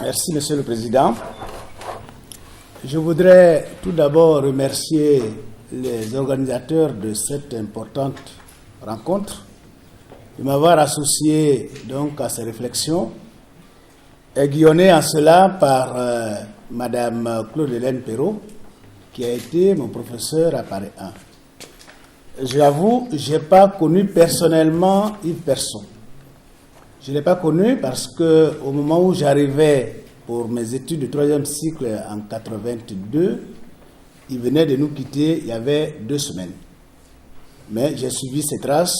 Merci, Monsieur le Président. Je voudrais tout d'abord remercier les organisateurs de cette importante rencontre de m'avoir associé donc à ces réflexions, aiguillonné en cela par Madame Claude-Hélène Perrault, qui a été mon professeur à Paris 1. J'avoue, je n'ai pas connu personnellement Yves Persson. Je ne l'ai pas connu parce qu'au moment où j'arrivais pour mes études de 3e cycle en 82, il venait de nous quitter il y avait 2 semaines. Mais j'ai suivi ses traces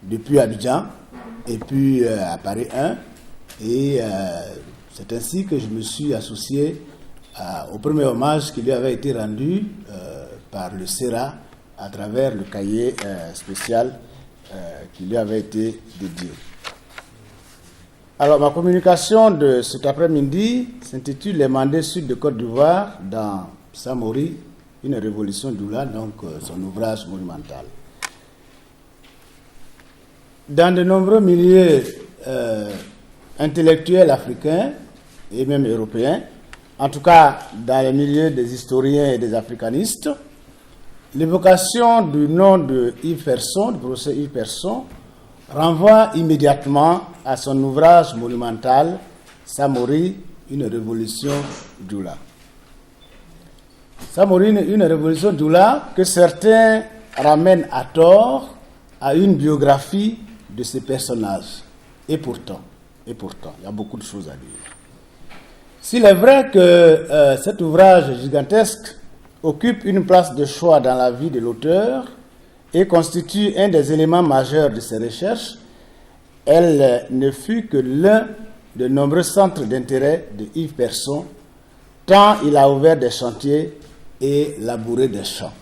depuis Abidjan et puis à Paris 1. Et c'est ainsi que je me suis associé au premier hommage qui lui avait été rendu par le CERA à travers le cahier spécial qui lui avait été dédié. Alors, ma communication de cet après-midi s'intitule « Les mandats sud de Côte d'Ivoire dans Samori, une révolution d'Oula », donc son ouvrage monumental. Dans de nombreux milieux intellectuels africains et même européens, en tout cas dans les milieux des historiens et des africanistes, l'évocation du nom de Yves Persson, du professeur Yves Persson, renvoie immédiatement à son ouvrage monumental « Samori, une révolution d'Oula ». Samori, une révolution d'Oula que certains ramènent à tort à une biographie de ces personnages. Et pourtant, il y a beaucoup de choses à dire. S'il est vrai que cet ouvrage gigantesque occupe une place de choix dans la vie de l'auteur et constitue un des éléments majeurs de ses recherches, elle ne fut que l'un de nombreux centres d'intérêt de Yves Persson, tant il a ouvert des chantiers et labouré des champs.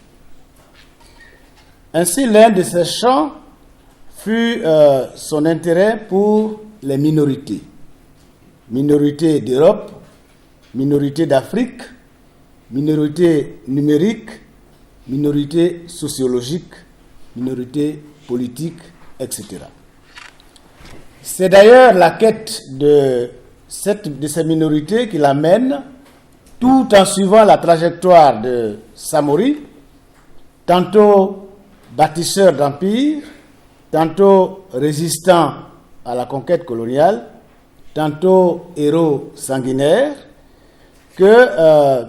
Ainsi, l'un de ces champs fut son intérêt pour les minorités. Minorités d'Europe, minorités d'Afrique, minorités numériques, minorités sociologiques, minorités politiques, etc. C'est d'ailleurs la quête de ces minorités qui l'amène, tout en suivant la trajectoire de Samori, tantôt bâtisseur d'empire, tantôt résistant à la conquête coloniale, tantôt héros sanguinaire, que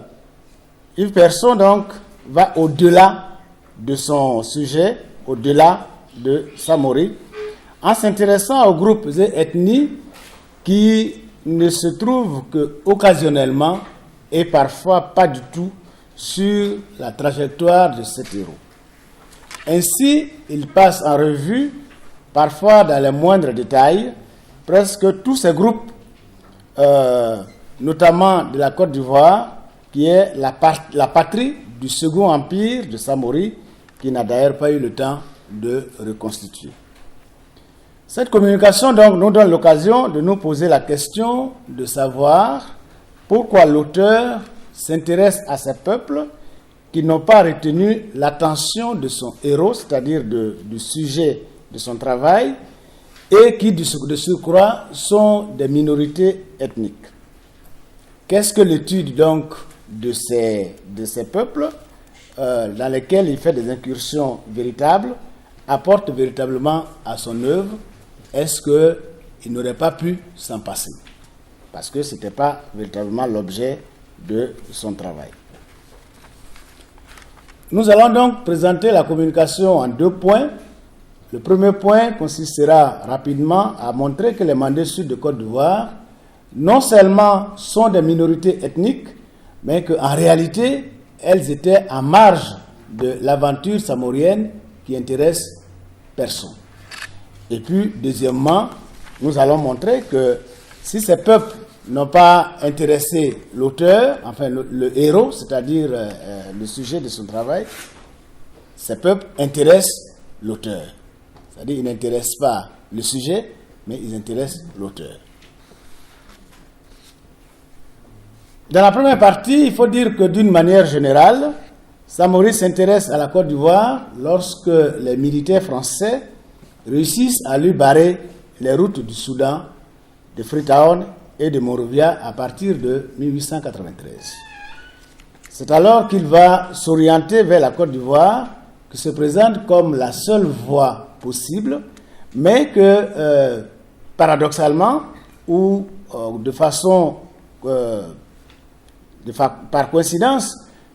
Yves Persson donc va au-delà de son sujet, au-delà de Samori, en s'intéressant aux groupes et ethnies qui ne se trouvent qu'occasionnellement et parfois pas du tout sur la trajectoire de cet héros. Ainsi, il passe en revue, parfois dans les moindres détails, presque tous ces groupes, notamment de la Côte d'Ivoire, qui est la patrie du Second Empire de Samori, qui n'a d'ailleurs pas eu le temps de reconstituer. Cette communication donc nous donne l'occasion de nous poser la question de savoir pourquoi l'auteur s'intéresse à ces peuples qui n'ont pas retenu l'attention de son héros, c'est-à-dire du sujet de son travail, et qui, de surcroît, sont des minorités ethniques. Qu'est-ce que l'étude donc de ces peuples dans lesquels il fait des incursions véritables apporte véritablement à son œuvre? Est-ce qu'il n'aurait pas pu s'en passer? Parce que ce n'était pas véritablement l'objet de son travail. Nous allons donc présenter la communication en 2 points. Le premier point consistera rapidement à montrer que les mandats sud de Côte d'Ivoire non seulement sont des minorités ethniques, mais qu'en réalité, elles étaient en marge de l'aventure samorienne qui intéresse personne. Et puis, deuxièmement, nous allons montrer que si ces peuples n'ont pas intéressé l'auteur, enfin le héros, c'est-à-dire le sujet de son travail, ces peuples intéressent l'auteur. C'est-à-dire qu'ils n'intéressent pas le sujet, mais ils intéressent l'auteur. Dans la première partie, il faut dire que d'une manière générale, Samori s'intéresse à la Côte d'Ivoire lorsque les militaires français réussissent à lui barrer les routes du Soudan, de Freetown et de Monrovia à partir de 1893. C'est alors qu'il va s'orienter vers la Côte d'Ivoire, qui se présente comme la seule voie possible, mais que paradoxalement ou de façon par coïncidence,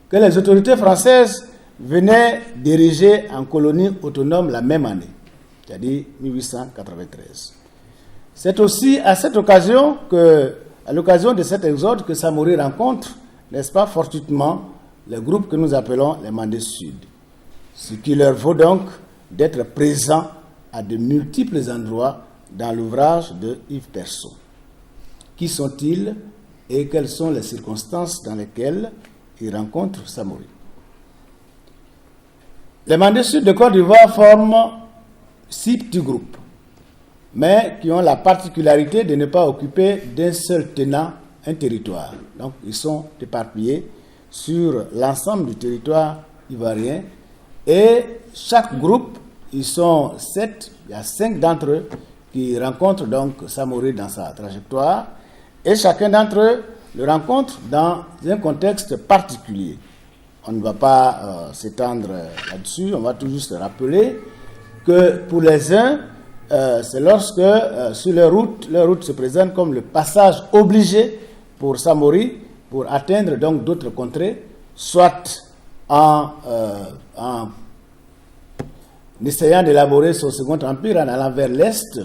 que les autorités françaises venaient d'ériger en colonie autonome la même année, c'est-à-dire 1893. C'est aussi à cette occasion à l'occasion de cet exode, que Samori rencontre, n'est-ce pas, fortuitement, le groupe que nous appelons les Mandés Sud, ce qui leur vaut donc d'être présents à de multiples endroits dans l'ouvrage de Yves Persson. Qui sont-ils et quelles sont les circonstances dans lesquelles ils rencontrent Samori? Les Mandés Sud de Côte d'Ivoire forment 6 petits groupes, mais qui ont la particularité de ne pas occuper d'un seul tenant un territoire. Donc, ils sont éparpillés sur l'ensemble du territoire ivoirien. Et chaque groupe, ils sont 7, il y a 5 d'entre eux qui rencontrent donc Samori dans sa trajectoire. Et chacun d'entre eux le rencontre dans un contexte particulier. On ne va pas s'étendre là-dessus, on va tout juste rappeler que pour les uns, c'est lorsque sur leur route se présente comme le passage obligé pour Samori pour atteindre donc d'autres contrées, soit en essayant d'élaborer son second empire en allant vers l'Est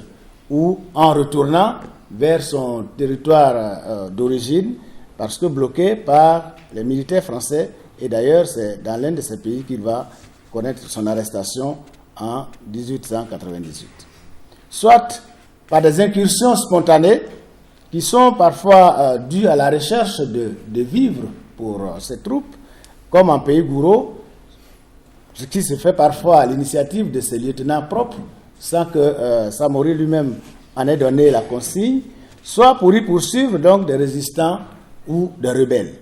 ou en retournant vers son territoire d'origine, parce que bloqué par les militaires français. Et d'ailleurs, c'est dans l'un de ces pays qu'il va connaître son arrestation en 1898. Soit par des incursions spontanées qui sont parfois dues à la recherche de vivres pour ces troupes, comme en pays Gouro, ce qui se fait parfois à l'initiative de ses lieutenants propres, sans que Samori lui-même en ait donné la consigne, soit pour y poursuivre donc des résistants ou des rebelles,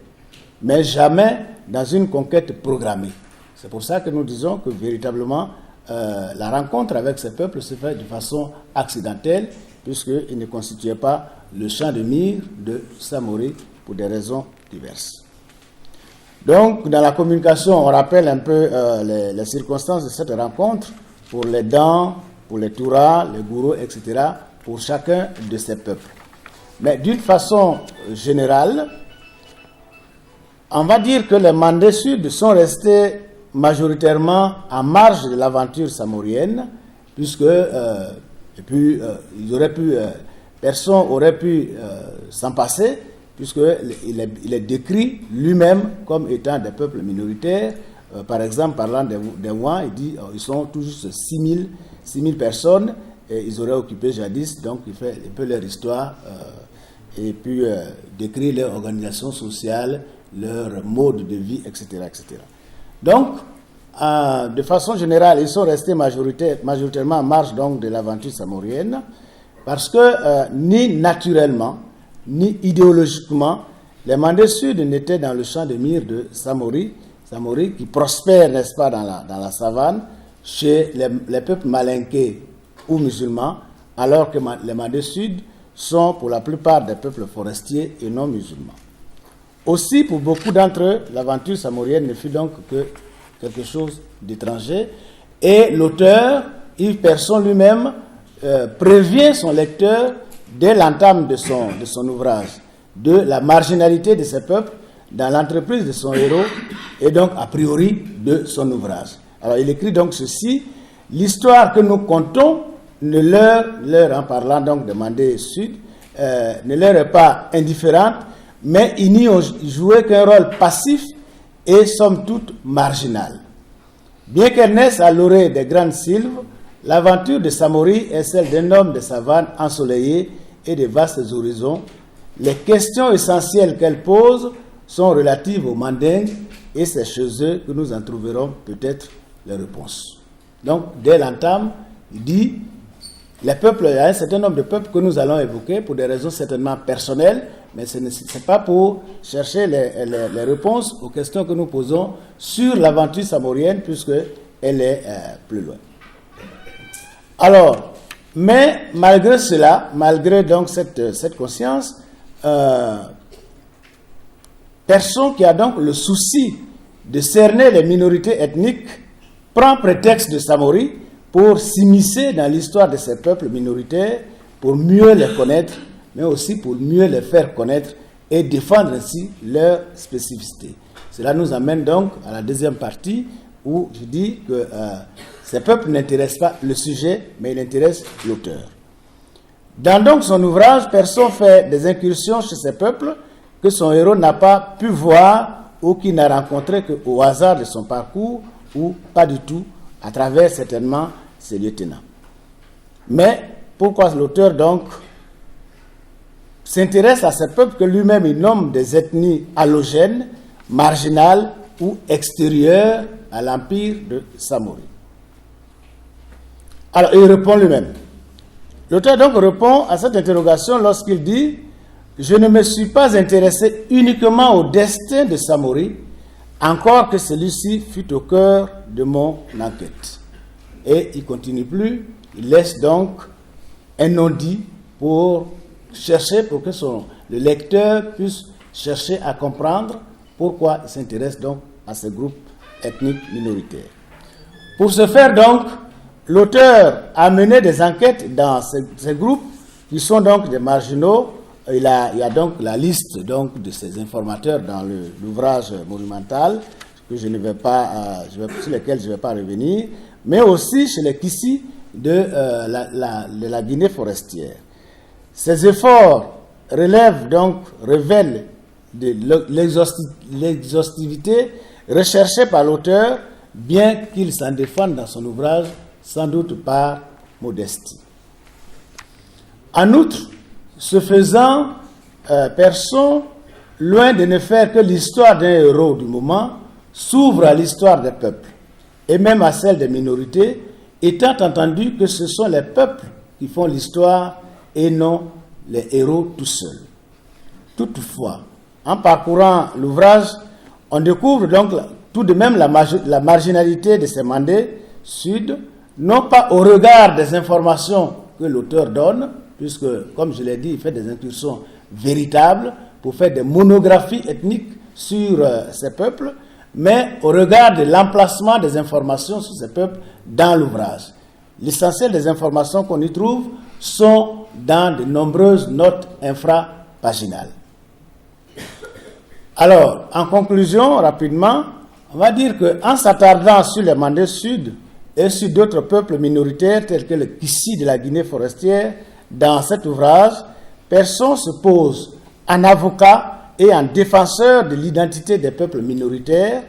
mais jamais dans une conquête programmée. C'est pour ça que nous disons que véritablement la rencontre avec ces peuples se fait de façon accidentelle, puisqu'il ne constituait pas le champ de mire de Samori pour des raisons diverses. Donc, dans la communication, on rappelle un peu les circonstances de cette rencontre pour les Dans, pour les Touras, les Gouro, etc., pour chacun de ces peuples. Mais d'une façon générale, on va dire que les Mandés Sud sont restés majoritairement en marge de l'aventure samorienne, puisque personne aurait pu s'en passer, puisqu'il est décrit lui-même comme étant des peuples minoritaires. Par exemple, parlant des Ouans, il dit qu'ils sont tout juste 6 000 personnes, et ils auraient occupé jadis, donc il fait un peu leur histoire, et puis décrire leur organisation sociale, leur mode de vie, etc. etc. Donc, de façon générale, ils sont restés majoritairement en marge donc, de l'aventure samorienne, parce que ni naturellement, ni idéologiquement, les Mandés Sud n'étaient dans le champ de mire de Samori qui prospère, n'est-ce pas, dans la savane, chez les peuples malinqués ou musulmans, alors que les Mandés Sud sont pour la plupart des peuples forestiers et non musulmans. Aussi, pour beaucoup d'entre eux, l'aventure samorienne ne fut donc que quelque chose d'étranger, et l'auteur, Yves Persson lui-même, prévient son lecteur dès l'entame de son ouvrage de la marginalité de ces peuples dans l'entreprise de son héros et donc a priori de son ouvrage. Alors il écrit donc ceci: l'histoire que nous contons ne leur en parlant donc de Mandés Sud, ne leur est pas indifférente, mais ils n'y ont joué qu'un rôle passif et somme toute marginal. Bien qu'elle naisse à l'orée des grandes sylves, l'aventure de Samori est celle d'un homme de savane ensoleillé et de vastes horizons. Les questions essentielles qu'elle pose sont relatives aux Mandingues et c'est chez eux que nous en trouverons peut-être les réponses. Donc, dès l'entame, il dit, les peuples, il y a un certain nombre de peuples que nous allons évoquer pour des raisons certainement personnelles, mais ce n'est pas pour chercher les réponses aux questions que nous posons sur l'aventure samorienne, puisqu'elle est plus loin. Alors, mais malgré cela, malgré donc cette conscience, personne qui a donc le souci de cerner les minorités ethniques prend prétexte de Samori pour s'immiscer dans l'histoire de ces peuples minoritaires, pour mieux les connaître, mais aussi pour mieux les faire connaître et défendre ainsi leurs spécificités. Cela nous amène donc à la deuxième partie où je dis que ces peuples n'intéressent pas le sujet, mais ils intéressent l'auteur. Dans donc son ouvrage, Persson fait des incursions chez ces peuples que son héros n'a pas pu voir ou qu'il n'a rencontré qu'au hasard de son parcours ou pas du tout, à travers certainement ses lieutenants. Mais pourquoi l'auteur donc s'intéresse à ces peuples que lui-même il nomme des ethnies allogènes, marginales ou extérieures à l'empire de Samori? Alors il répond lui-même. L'auteur donc répond à cette interrogation lorsqu'il dit « Je ne me suis pas intéressé uniquement au destin de Samori, encore que celui-ci fut au cœur de mon enquête. » Et il ne continue plus, il laisse donc un non-dit pour chercher, pour que le lecteur puisse chercher à comprendre pourquoi il s'intéresse donc à ces groupes ethniques minoritaires. Pour ce faire donc, l'auteur a mené des enquêtes dans ces groupes qui sont donc des marginaux. Il y a donc la liste donc de ces informateurs dans l'ouvrage monumental que je ne vais pas, sur lesquels je ne vais pas revenir, mais aussi chez les Kissi de la Guinée forestière. Ces efforts révèlent de l'exhaustivité recherchée par l'auteur, bien qu'il s'en défende dans son ouvrage, sans doute par modestie. En outre, ce faisant, Persson, loin de ne faire que l'histoire d'un héros du moment, s'ouvre à l'histoire des peuples, et même à celle des minorités, étant entendu que ce sont les peuples qui font l'histoire et non les héros tout seuls. Toutefois, en parcourant l'ouvrage, on découvre donc tout de même la marginalité de ces Mandés Sud, non pas au regard des informations que l'auteur donne, puisque, comme je l'ai dit, il fait des incursions véritables pour faire des monographies ethniques sur ces peuples, mais au regard de l'emplacement des informations sur ces peuples dans l'ouvrage. L'essentiel des informations qu'on y trouve sont dans de nombreuses notes infrapaginales. Alors, en conclusion, rapidement, on va dire qu'en s'attardant sur les Mandés Sud et sur d'autres peuples minoritaires tels que le Kissi de la Guinée forestière, dans cet ouvrage, Persson se pose en avocat et en défenseur de l'identité des peuples minoritaires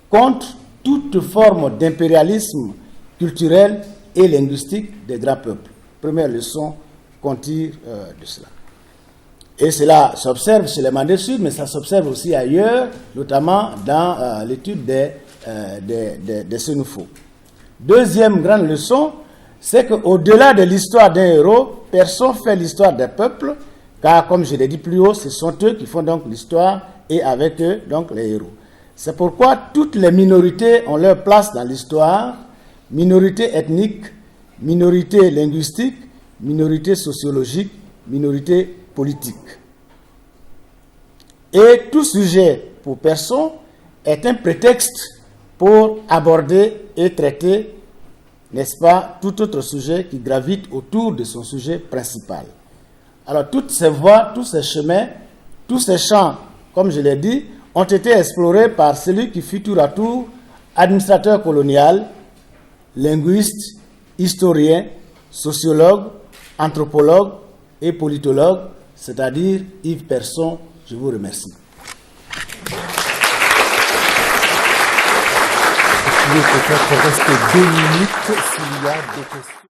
contre toute forme d'impérialisme culturel et linguistique des grands peuples. Première leçon qu'on tire de cela. Et cela s'observe chez les Mandés Sud, mais ça s'observe aussi ailleurs, notamment dans l'étude des Sénoufos. Deuxième grande leçon, c'est qu'au-delà de l'histoire d'un héros, Persson fait l'histoire des peuples, car comme je l'ai dit plus haut, ce sont eux qui font donc l'histoire et avec eux donc les héros. C'est pourquoi toutes les minorités ont leur place dans l'histoire, minorités ethniques, minorités linguistiques, minorités sociologiques, minorités politiques. Et tout sujet pour Persson est un prétexte pour aborder et traiter, n'est-ce pas, tout autre sujet qui gravite autour de son sujet principal. Alors toutes ces voies, tous ces chemins, tous ces champs, comme je l'ai dit, ont été explorés par celui qui fut tour à tour administrateur colonial, linguiste, historien, sociologue, anthropologue et politologue, c'est-à-dire Yves Persson. Je vous remercie. Peut-être rester 2 minutes s'il y a des questions.